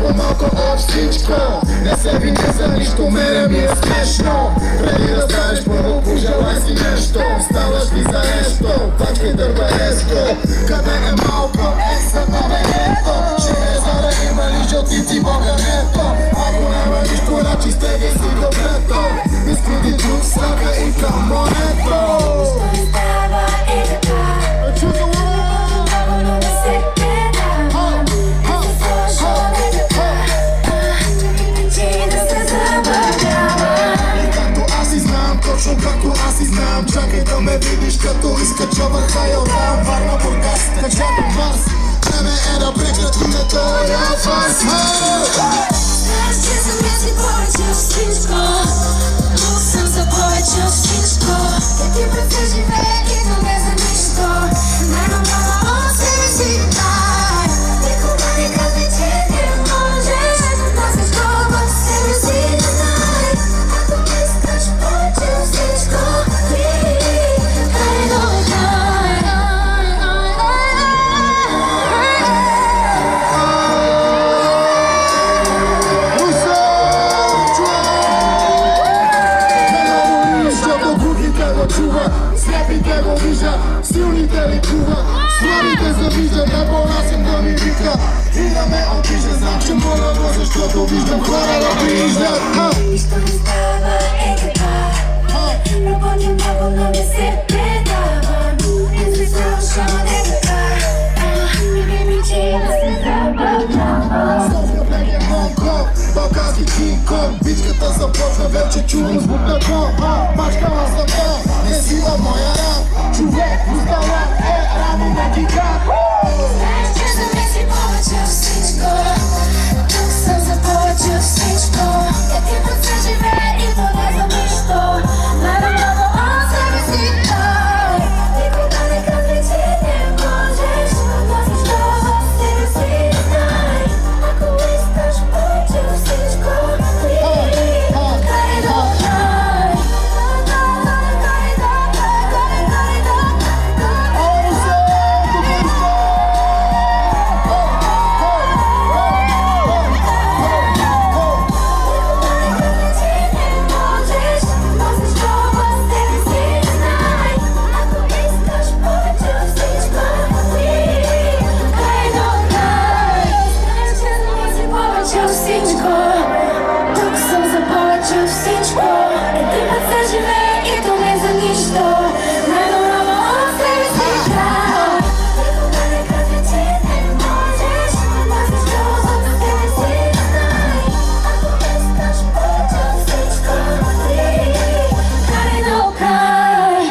по-малко от всичко. Не се виня за нищо, мене ми е смешно. Преди да станеш първо пожелай си нещо. Ставаш ли за нещо, пак е дървенеско. Къде е малко, съд на венето. Живее за да има ли жълтици богането. Ако няма нищо, значи стеги си добрето. Изпити друг сака и към монето. Точно както аз и знам, чакай да ме видиш като изкача върха и оттам Варна, Бургас, кача до вас. Време е да прекратиме този фарс. Знаеш, че за мен си повече от всичко. Тук съм за повече от всичко. Как ти пред живее и то не за нищо. Най-много от себе си дай. Никога не казвай, че не можеш. Носиш това в себе си дай. Ако не искаш повече от всичко, дай нови дай. Слепите го виждат, силните ликуват, слабите завиждат, да по-насим да ми вика и да ме обижда. Знам, че мога го, защото виждам хора да прииждат. Нищо не става така. Работи много, но не се предава. Не се слуша, не така. Причина се забавлява. София бег е Монков, балкански Кинг-Конг. Бичката започва, вече чувам звук на кон. Мачкала съм то, не сила моя рап. Човек, устала е рамо на гигат. Знаеш, че за мен си повече от всичко. Тук съм за повече от всичко. Как ти път се живее и то не за нищо. Най-много от себе си дай. Никога не казвай, че не можеш. Носиш това в себе си дай. Ако искаш повече от всичко, дай до край. Тук съм за повече от всичко. Един път се живее и то не за нищо. Най-много от себе си дай. Никога не казвай, че не можеш. Носиш това в себе си дай. Ако искаш повече от всичко, дай до край.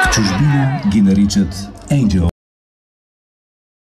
В чужбина ги наричат Angel.